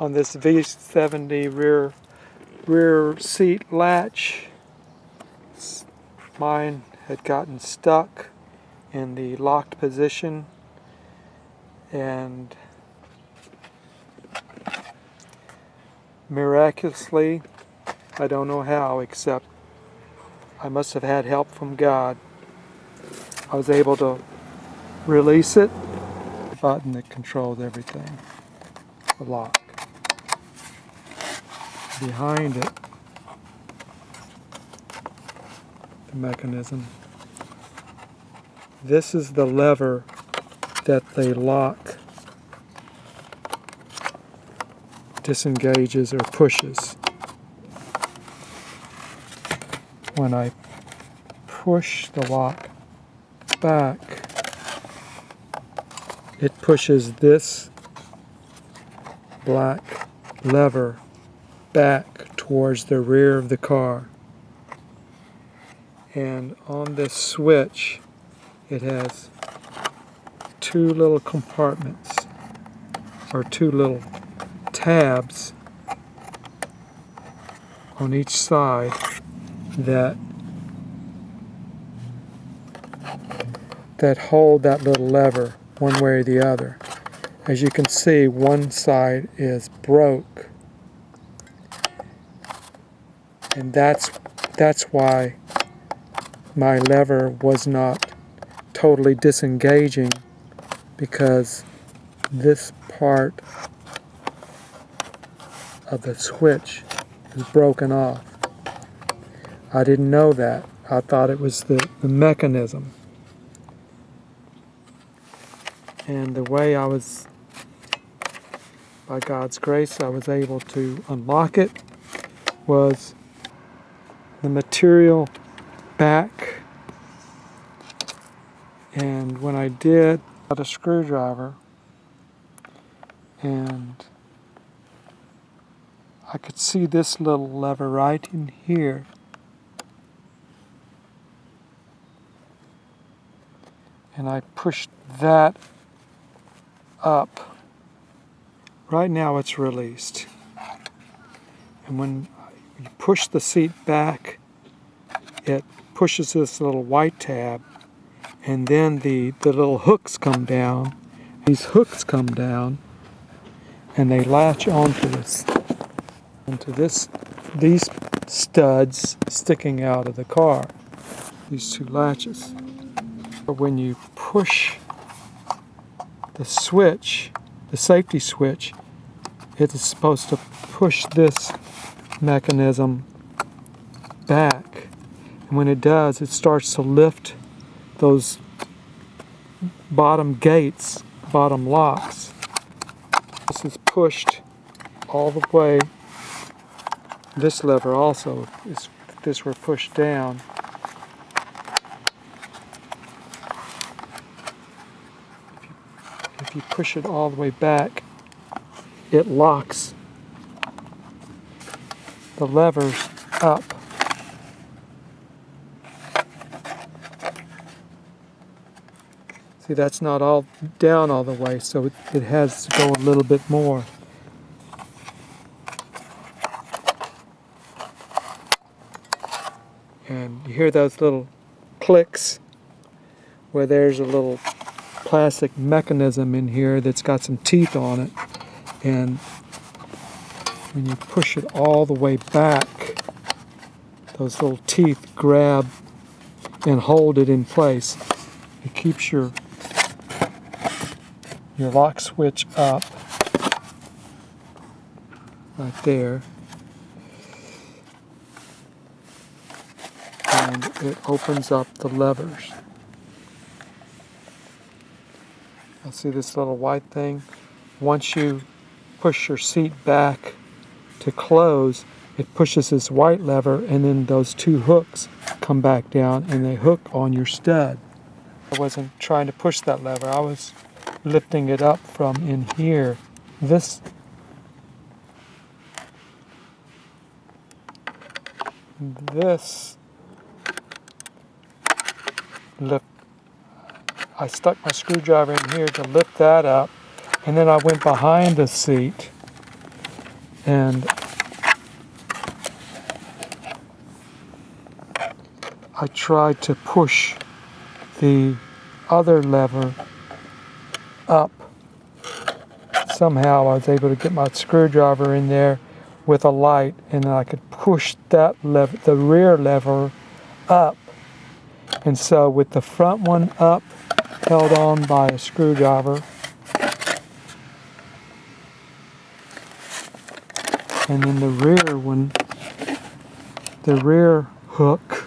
on this V70 rear seat latch. Mine had gotten stuck in the locked position, and miraculously, I don't know how, except I must have had help from God, I was able to release it. The button that controls everything, the lock. Behind it, the mechanism. This is the lever that the lock disengages or pushes. When I push the lock back, it pushes this black lever back towards the rear of the car. And on this switch, it has two little compartments, or two little tabs on each side that hold that little lever one way or the other. As you can see, one side is broke, and that's why my lever was not totally disengaging, because this part of the switch is broken off. I didn't know that. I thought it was the mechanism. And the way by God's grace, I was able to unlock it was the material back. And when I did, I got a screwdriver, and I could see this little lever right in here. And I pushed that up. Right now it's released. And when you push the seat back, it pushes this little white tab, and then the little hooks come down. These hooks come down, and they latch onto these studs sticking out of the car. These two latches. But when you push the switch, the safety switch, it is supposed to push this mechanism back. And when it does, it starts to lift those bottom gates, bottom locks. This is pushed all the way. This lever also, if this were pushed down, if you push it all the way back, it locks the levers up. See, that's not all down all the way, so it has to go a little bit more. And you hear those little clicks where there's a little plastic mechanism in here that's got some teeth on it, and when you push it all the way back, those little teeth grab and hold it in place. It keeps your lock switch up right there, and it opens up the levers. I see this little white thing. Once you push your seat back to close, it pushes this white lever, and then those two hooks come back down and they hook on your stud. I wasn't trying to push that lever, I was lifting it up from in here. This lift, I stuck my screwdriver in here to lift that up, and then I went behind the seat and I tried to push the other lever up. Somehow I was able to get my screwdriver in there with a light, and I could push that lever, the rear lever, up. And so with the front one up, held on by a screwdriver, and then the rear one, the rear hook,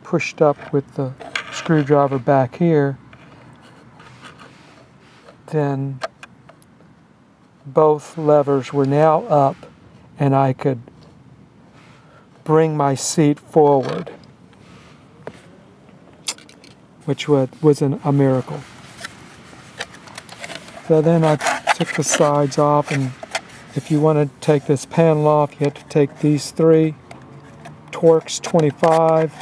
pushed up with the screwdriver back here, then both levers were now up, and I could bring my seat forward, which was a miracle. So then I took the sides off, and if you want to take this panel off, you have to take these three. Torx 25,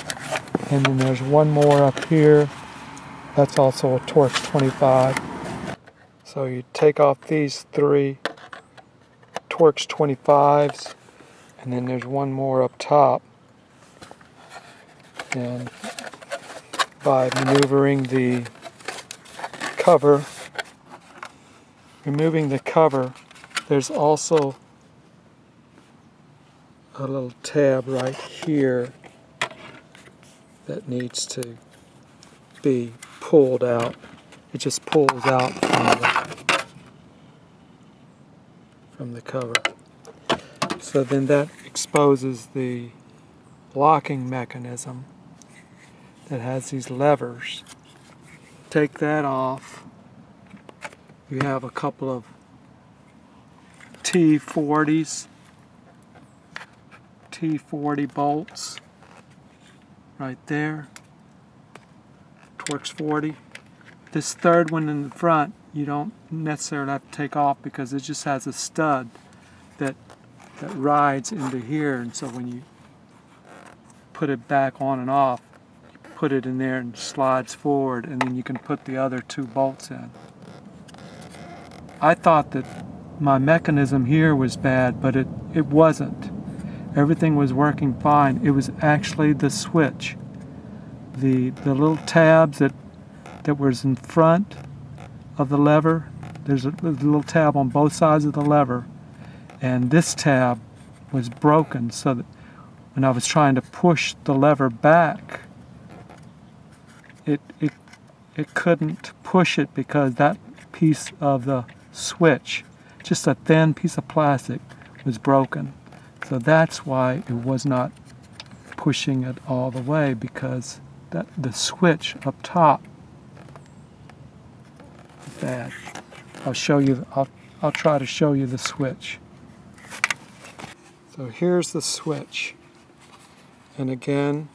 and then there's one more up here. That's also a Torx 25. So you take off these three Torx 25s, and then there's one more up top. And by maneuvering the cover, removing the cover, there's also a little tab right here that needs to be pulled out. It just pulls out from the cover. So then that exposes the locking mechanism that has these levers. Take that off. You have a couple of T40 bolts right there. Torx 40. This third one in the front you don't necessarily have to take off because it just has a stud that rides into here, and so when you put it back on and off, you put it in there and slides forward, and then you can put the other two bolts in. I thought that my mechanism here was bad, but it wasn't. Everything was working fine. It was actually the switch. The little tabs that was in front of the lever, there's a little tab on both sides of the lever, and this tab was broken, so that when I was trying to push the lever back, it couldn't push it because that piece of the switch, just a thin piece of plastic, was broken. So that's why it was not pushing it all the way, because the switch up top is bad. I'll show you. I'll try to show you the switch. So here's the switch, and again,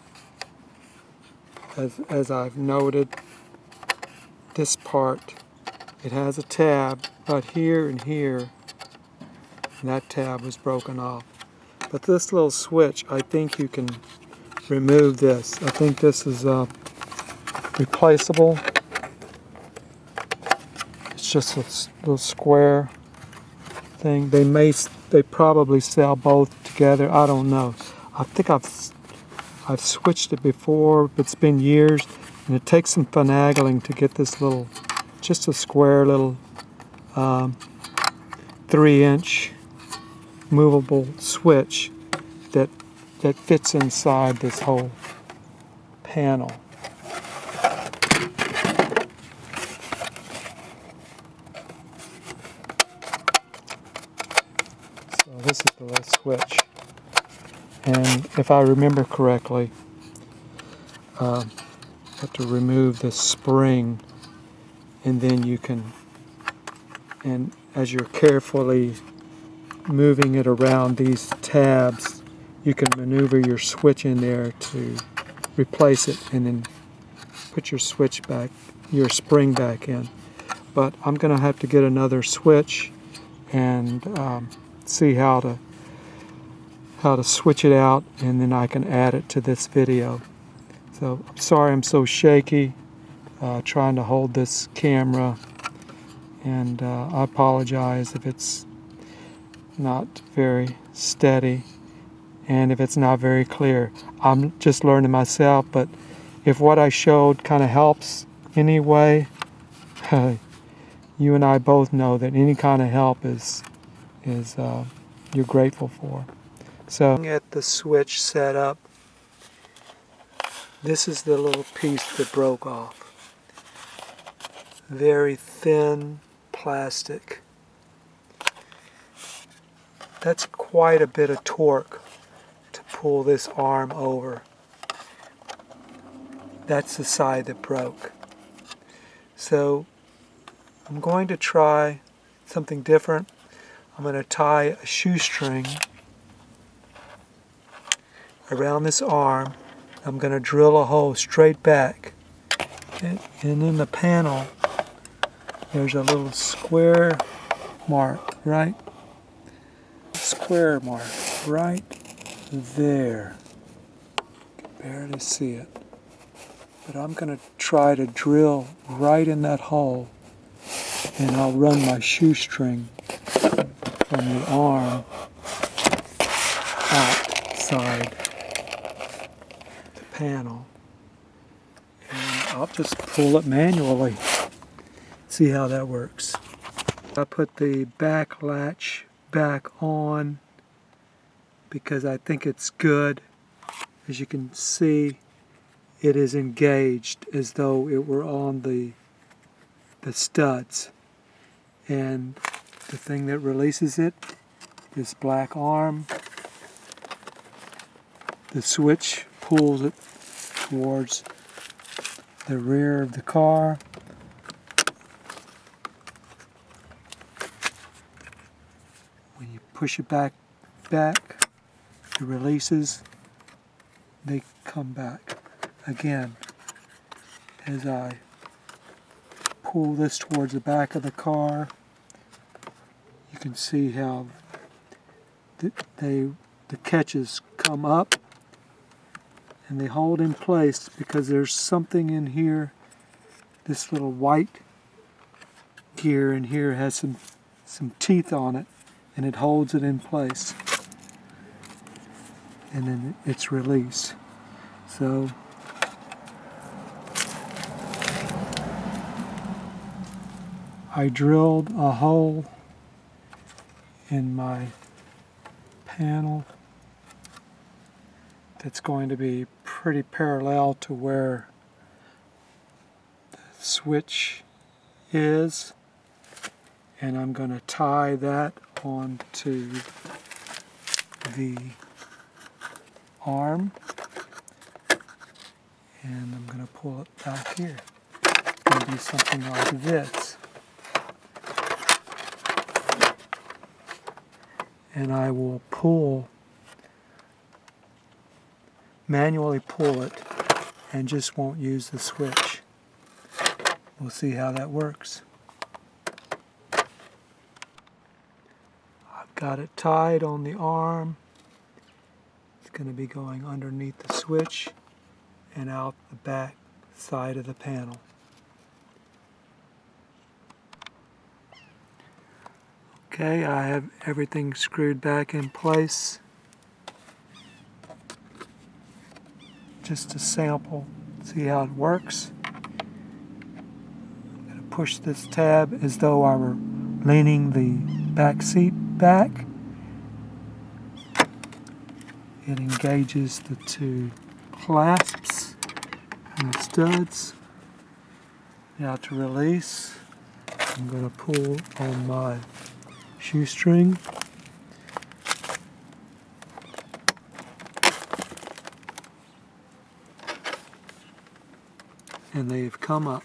as I've noted, this part, it has a tab right here and here, and that tab was broken off. But this little switch, I think you can remove this. I think this is replaceable. It's just a little square thing. They probably sell both together. I don't know. I think I've switched it before, but it's been years, and it takes some finagling to get this little, just a square little 3-inch movable switch that fits inside this whole panel. So this is the little switch, and if I remember correctly, you have to remove the spring, and then you can, and as you're carefully moving it around these tabs, you can maneuver your switch in there to replace it, and then put your switch back, your spring back in. But I'm going to have to get another switch and see how to switch it out, and then I can add it to this video. So I'm sorry I'm so shaky trying to hold this camera, and I apologize if it's not very steady, and if it's not very clear. I'm just learning myself, but if what I showed kind of helps anyway, you and I both know that any kind of help is you're grateful for. So at the switch set up, this is the little piece that broke off. Very thin plastic. That's quite a bit of torque to pull this arm over. That's the side that broke. So I'm going to try something different. I'm going to tie a shoestring around this arm. I'm going to drill a hole straight back. And in the panel, there's a little square mark, right? Square mark, right there. You can barely see it. But I'm going to try to drill right in that hole, and I'll run my shoestring from the arm outside the panel. And I'll just pull it manually. See how that works. I put the back latch back on because I think it's good. As you can see, it is engaged as though it were on the studs. And the thing that releases it, this black arm, the switch pulls it towards the rear of the car. When you push it back, it releases, they come back. Again, as I pull this towards the back of the car, you can see how the catches come up and they hold in place because there's something in here. This little white gear in here has some teeth on it, and it holds it in place, and then it's released. So I drilled a hole in my panel that's going to be pretty parallel to where the switch is, and I'm going to tie that onto the arm, and I'm going to pull it back here. It's going to be something like this. And I will manually pull it, and just won't use the switch. We'll see how that works. I've got it tied on the arm. It's going to be going underneath the switch and out the back side of the panel. Okay, I have everything screwed back in place. Just to sample, see how it works. I'm going to push this tab as though I were leaning the back seat back. It engages the two clasps and the studs. Now to release, I'm going to pull on my shoestring. And they've come up.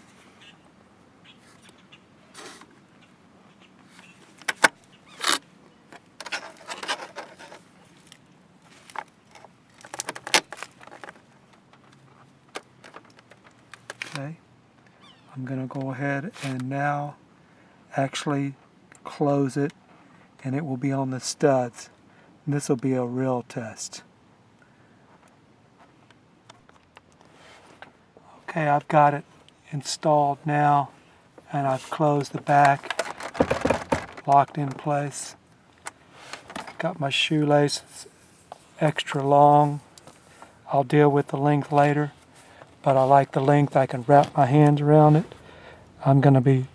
Okay, I'm going to go ahead and now actually close it, and it will be on the studs. And this will be a real test. Okay, I've got it installed now, and I've closed the back, locked in place. Got my shoelaces extra long. I'll deal with the length later, but I like the length. I can wrap my hands around it. I'm going to be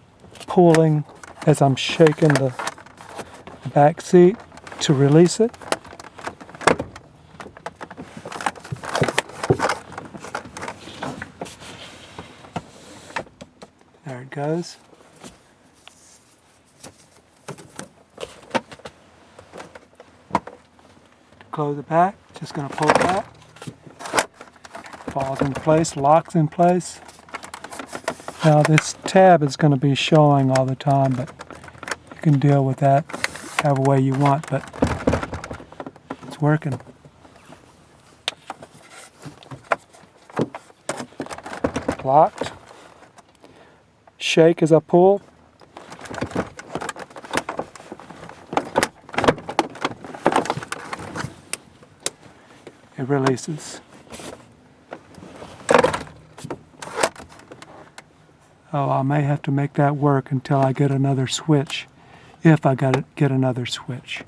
pulling as I'm shaking the back seat to release it. There it goes. Close it back, just going to pull it back. Falls in place, locks in place. Now this tab is going to be showing all the time, but you can deal with that however way you want, but it's working. Locked. Shake as I pull. It releases. Oh, I may have to make that work until I get another switch, if I get another switch.